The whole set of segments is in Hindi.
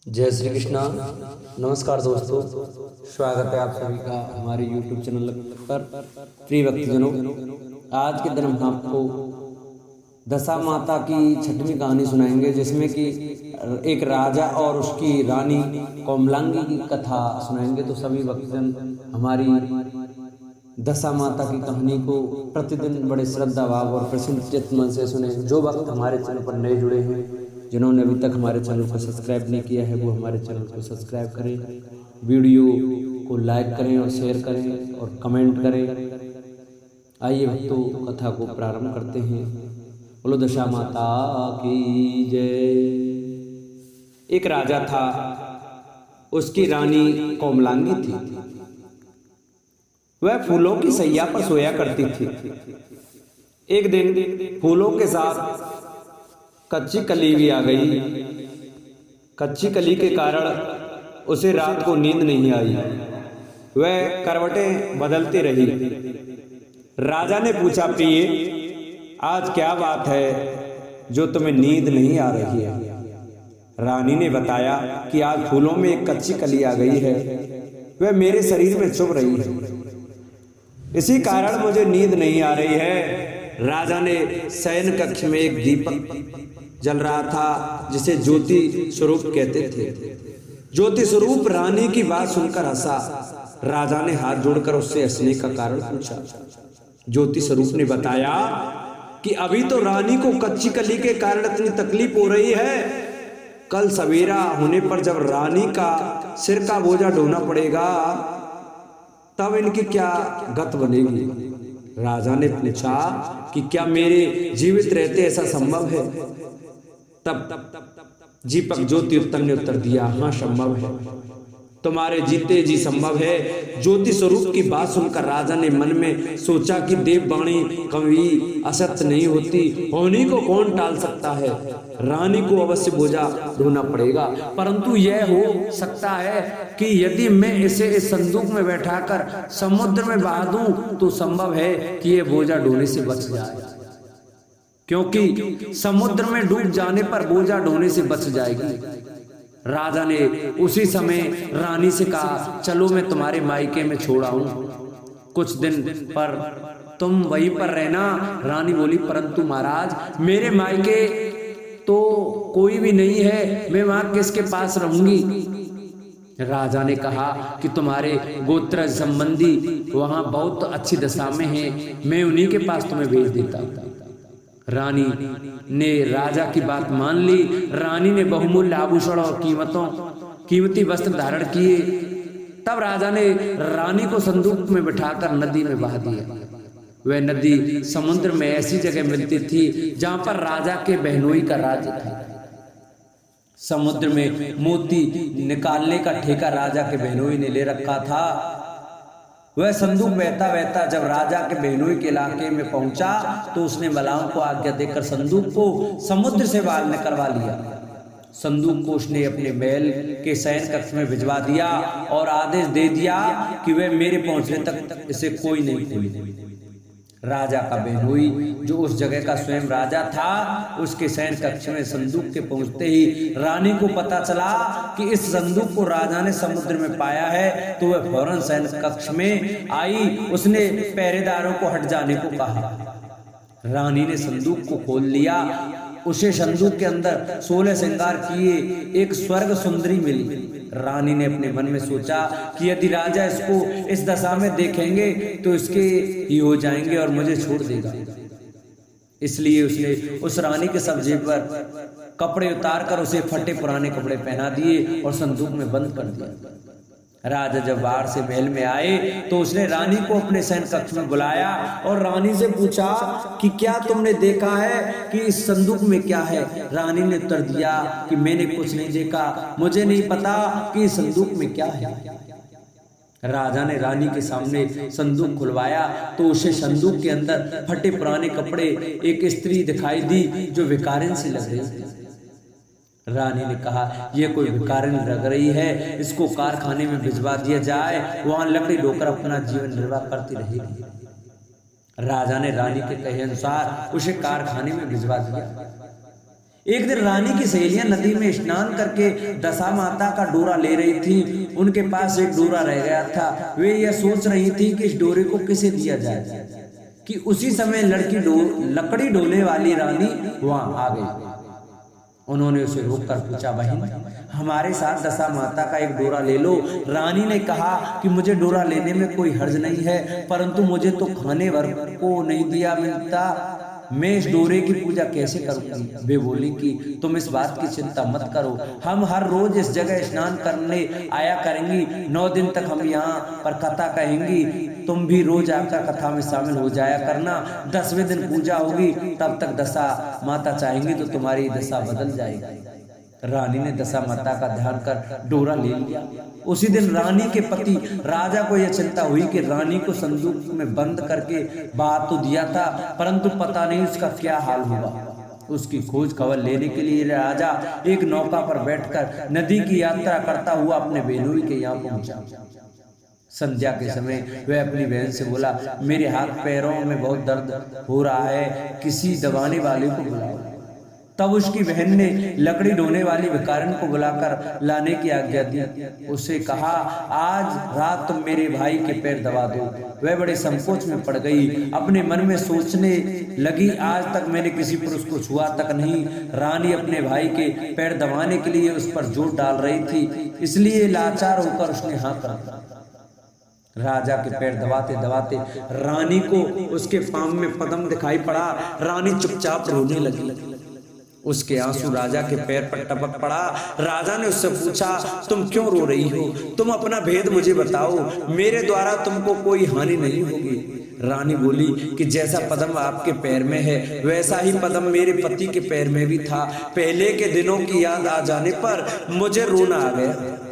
जय श्री कृष्णा। नमस्कार दोस्तों, स्वागत है आप सभी का हमारे YouTube चैनल पर। प्रिय भक्तजनों, आज के दिन हम आपको दशा माता की 6वीं कहानी सुनाएंगे, जिसमें कि एक राजा और उसकी रानी कोमलांगी की कथा सुनाएंगे। तो सभी भक्तजन हमारी दशा माता की कहानी को प्रतिदिन बड़े श्रद्धा भाव और प्रसन्न चित्त मन से सुने। जो भक्त हमारे चैनल पर नए जुड़े हैं, जिन्होंने अभी तक हमारे चैनल को सब्सक्राइब नहीं किया है, वो हमारे चैनल को सब्सक्राइब करें, वीडियो को लाइक करें और शेयर करें और कमेंट करें। आइए भक्तों, कथा को प्रारंभ करते हैं। बोलो दशा माता की जय। एक राजा था, उसकी रानी कोमलांगी थी। वह फूलों की सैया पर सोया करती थी। एक दिन फूलों के साथ कच्ची कली भी आ गई। कच्ची कली के कारण उसे रात को नींद नहीं आई। वह करवटें बदलती रही। राजा ने पूछा, प्रिय, आज क्या बात है जो तुम्हें नींद नहीं आ रही है? रानी ने बताया कि आज फूलों में एक कच्ची कली आ गई है। वह मेरे शरीर में चुभ रही है, इसी कारण मुझे नींद नहीं आ रही है। राजा ने शयन कक्ष में एक दीपक जल रहा था, जिसे ज्योति स्वरूप कहते थे। ज्योति स्वरूप रानी की बात सुनकर हंसा। राजा ने हाथ जोड़कर उससे हंसने का कारण पूछा। ज्योति स्वरूप ने बताया कि अभी तो रानी को कच्ची कली के कारण इतनी तकलीफ हो रही है। कल सवेरा होने पर जब रानी का सिर का बोझा ढोना पड़ेगा, तब इनकी क्या गत बनेगी। राजा ने पूछा कि क्या मेरे जीवित रहते ऐसा संभव है? तब दीपक ज्योति उत्तम ने उत्तर दिया, हाँ संभव है, तुम्हारे जीते जी संभव है। ज्योति स्वरूप की बात सुनकर राजा ने मन में सोचा कि देववाणी कभी असत्य नहीं होती, होनी को कौन टाल सकता है। रानी को अवश्य बोझा ढोना पड़ेगा, परंतु यह हो सकता है कि यदि मैं इसे इस संदूक में बैठाकर समुद्र में बहा दूं तो संभव है कि यह बोझा ढोने से बच जाए, क्योंकि समुद्र में डूब जाने पर बोझा ढोने से बच जाएगी। राजा ने उसी समय रानी से कहा, चलो मैं तुम्हारे मायके में छोड़ आऊं, कुछ दिन पर तुम वहीं पर रहना। रानी बोली, परंतु महाराज मेरे मायके तो कोई भी नहीं है, मैं वहां किसके पास रहूंगी? राजा ने कहा कि तुम्हारे गोत्र संबंधी वहां बहुत अच्छी दशा में हैं, मैं उन्हीं के पास तुम्हें भेज देता हूं। रानी ने राजा की बात मान ली। रानी ने बहुमूल्य आभूषण और कीमती वस्त्र धारण किए। तब राजा ने रानी को संदूक में बिठाकर नदी में बहा दिया। वह नदी समुद्र में ऐसी जगह मिलती थी जहां पर राजा के बहनोई का राज्य था। समुद्र में मोती निकालने का ठेका राजा के बहनोई ने ले रखा था। वह संदूक बहता बहता जब राजा के बहनोई के इलाके में पहुंचा तो उसने मलाहों को आज्ञा देकर संदूक को समुद्र से बाहर निकलवा लिया। संदूक को उसने अपने महल के शयन कक्ष में भिजवा दिया और आदेश दे दिया कि वह मेरे पहुंचने तक इसे कोई नहीं खोले। राजा का बहनोई, जो उस जगह का स्वयं राजा था, उसके शयन कक्ष में संदूक के पहुंचते ही रानी को पता चला कि इस संदूक को राजा ने समुद्र में पाया है, तो वह फौरन शयन कक्ष में आई। उसने पहरेदारों को हट जाने को कहा। रानी ने संदूक को खोल लिया। उसे संदूक के अंदर 16 श्रृंगार किए एक स्वर्ग सुंदरी मिली। रानी ने अपने मन में सोचा कि यदि राजा इसको इस दशा में देखेंगे तो इसके ही हो जाएंगे और मुझे छोड़ देगा। इसलिए उसने उस रानी के सब जेवर कपड़े उतार कर उसे फटे पुराने कपड़े पहना दिए और संदूक में बंद कर दिया। राजा जब बाहर से महल में आए तो उसने रानी को अपने शयन कक्ष में बुलाया और रानी से पूछा कि क्या तुमने देखा है कि इस संदूक में क्या है? रानी ने उत्तर दिया कि मैंने कुछ नहीं देखा, मुझे नहीं पता कि इस संदूक में क्या है। राजा ने रानी के सामने संदूक खुलवाया तो उसे संदूक के अंदर फटे पुराने कपड़े एक स्त्री दिखाई दी जो भिखारिन सी लग रही थी। रानी ने कहा, यह कोई भिखारिन लग रही है, इसको कारखाने में भिजवा दिया जाए, वहां लकड़ी ढोकर अपना जीवन निर्वाह करती रहेगी। राजा ने रानी के कहे अनुसार उसे कारखाने में भिजवा दिया। एक दिन रानी की सहेलियां नदी में स्नान करके दशा माता का डोरा ले रही थी। उनके पास एक डोरा रह गया था। वे यह सोच रही थी कि इस डोरे को किसे दिया जाए कि उसी समय लकड़ी डोले वाली रानी वहां आ गई। उन्होंने उसे रोककर पूछा, बहन हमारे साथ दशा माता का एक डोरा ले लो। रानी ने कहा कि मुझे डोरा लेने में कोई हर्ज नहीं है, परंतु मुझे तो खाने भर को नहीं दिया मिलता, मैं इस डोरे की पूजा कैसे करूंगी। वे बोली कि तुम इस बात की चिंता मत करो, हम हर रोज इस जगह स्नान करने आया करेंगी। 9 दिन तक हम यहाँ पर कथा कहेंगी, तुम भी रोज आकर कथा में शामिल हो जाया करना। 10वें दिन पूजा होगी, तब तक दशा माता चाहेंगी तो तुम्हारी दशा बदल जाएगी। रानी ने दशा माता का ध्यान कर डोरा ले लिया। उसी दिन रानी के पति राजा को यह चिंता हुई कि रानी को संदूक में बंद करके बाहर तो दिया था, परंतु पता नहीं उसका क्या हाल हुआ। उसकी खोज खबर लेने के लिए राजा एक नौका पर बैठकर नदी की यात्रा करता हुआ अपने बेनोई के यहाँ पहुंचा। संध्या के समय वह अपनी बहन से बोला, मेरे हाथ पैरों में बहुत दर्द हो रहा है, किसी दबाने वाले को बुलाओ। तब उसकी बहन ने लकड़ी ढोने वाली भिखारिन को बुलाकर लाने की आज्ञा दी। उसे कहा, आज रात तुम मेरे भाई के पैर दबा दो। वह बड़े संकोच में पड़ गई। अपने मन में सोचने लगी, आज तक मैंने किसी पुरुष को छुआ तक नहीं। रानी अपने भाई के पैर दबाने के लिए उस पर जोर डाल रही थी, इसलिए लाचार होकर उसने हाँ कर दिया। राजा के पैर दबाते दबाते रानी को उसके पांव में पद्म दिखाई पड़ा। रानी चुपचाप रोने लगी। उसके आंसू राजा के पैर पर टपक पड़ा। राजा ने उससे पूछा, तुम क्यों रो रही हो? तुम अपना भेद मुझे बताओ, मेरे द्वारा तुमको कोई हानि नहीं होगी। रानी बोली कि जैसा पद्म आपके पैर में है, वैसा ही पद्म मेरे पति के पैर में भी था। पहले के दिनों की याद आ जाने पर मुझे रोना आ गया।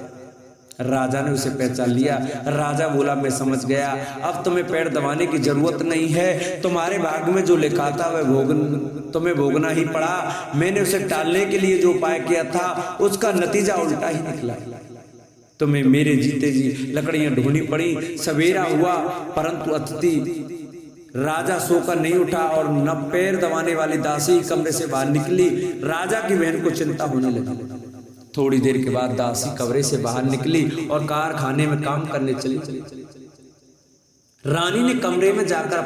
राजा ने उसे पहचान लिया। राजा बोला, मैं समझ गया, अब तुम्हें पैर दबाने की जरूरत नहीं है। तुम्हारे भाग्य में जो लिखा था वह तुम्हें भोगना ही पड़ा। मैंने उसे टालने के लिए जो उपाय किया था उसका नतीजा उल्टा ही निकला। तुम्हें मेरे जीते जी लकड़ियां ढोनी पड़ी। सवेरा हुआ, परंतु अतिथि राजा सोकर नहीं उठा और न पैर दबाने वाली दासी कमरे से बाहर निकली। राजा की बहन को चिंता होने लगी। थोड़ी देर के बाद दासी कमरे से बाहर निकली और कारखाने में काम करने चली। रानी ने कमरे में जाकर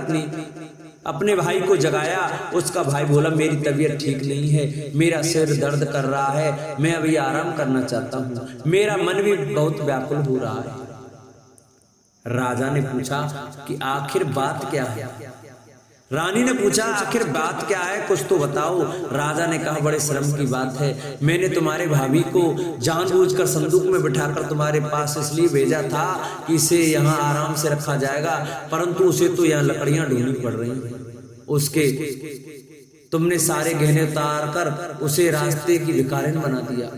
अपने भाई को जगाया। उसका भाई बोला, मेरी तबीयत ठीक नहीं है, मेरा सिर दर्द कर रहा है, मैं अभी आराम करना चाहता हूँ, मेरा मन भी बहुत व्याकुल हो रहा है। राजा ने पूछा कि आखिर बात क्या है? रानी ने पूछा, आखिर बात क्या है, कुछ तो बताओ। राजा ने कहा, बड़े शर्म की बात है, मैंने तुम्हारे भाभी को जानबूझकर संदूक में बिठाकर तुम्हारे पास इसलिए भेजा था कि इसे यहाँ आराम से रखा जाएगा, परंतु उसे तो यहाँ लकड़ियां ढूंढनी पड़ रही हैं। उसके तुमने सारे गहने उतार कर उसे रास्ते की भिखारिन बना दिया।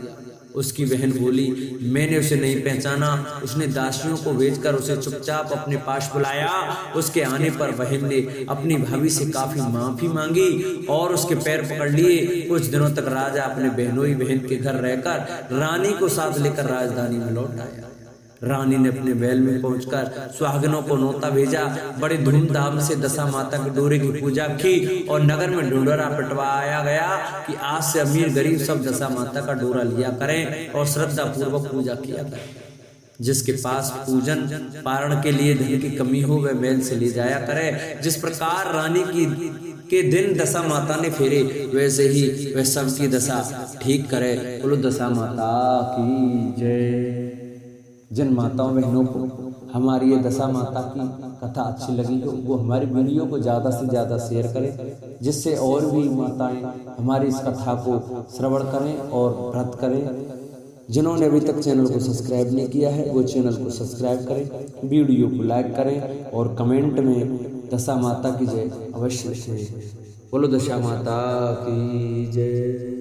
उसकी बहन बोली, मैंने उसे नहीं पहचाना। उसने दासियों को भेजकर उसे चुपचाप अपने पास बुलाया। उसके आने पर बहन ने अपनी भाभी से काफी माफी मांगी और उसके पैर पकड़ लिए। कुछ दिनों तक राजा अपने बहनोई बहन के घर रहकर रानी को साथ लेकर राजधानी में लौट आया। रानी ने अपने महल में पहुंचकर सुहागिनों को न्योता भेजा। बड़े धूमधाम से दशा माता के डोरे की पूजा की और नगर में ढिंढोरा पिटवाया गया कि आज से अमीर गरीब सब दशा माता का डोरा लिया करें और श्रद्धा पूर्वक पूजा किया करें। जिसके पास पूजन पारण के लिए धन की कमी हो वह महल से ले जाया करे। जिस प्रकार रानी के दिन दशा माता ने फेरे, वैसे ही वह सबकी दशा ठीक करे। बोलो दशा माता की जय। जिन माताओं बहनों को हमारी ये दशा माता की कथा अच्छी लगी हो वो हमारी वीडियो को ज़्यादा से ज़्यादा शेयर करें, जिससे और भी माताएं हमारी इस कथा को श्रवण करें और व्रत करें। जिन्होंने अभी तक चैनल को सब्सक्राइब नहीं किया है वो चैनल को सब्सक्राइब करें, वीडियो को लाइक करें और कमेंट में दशा माता की जय अवश्य लिखें। बोलो दशा माता की जय।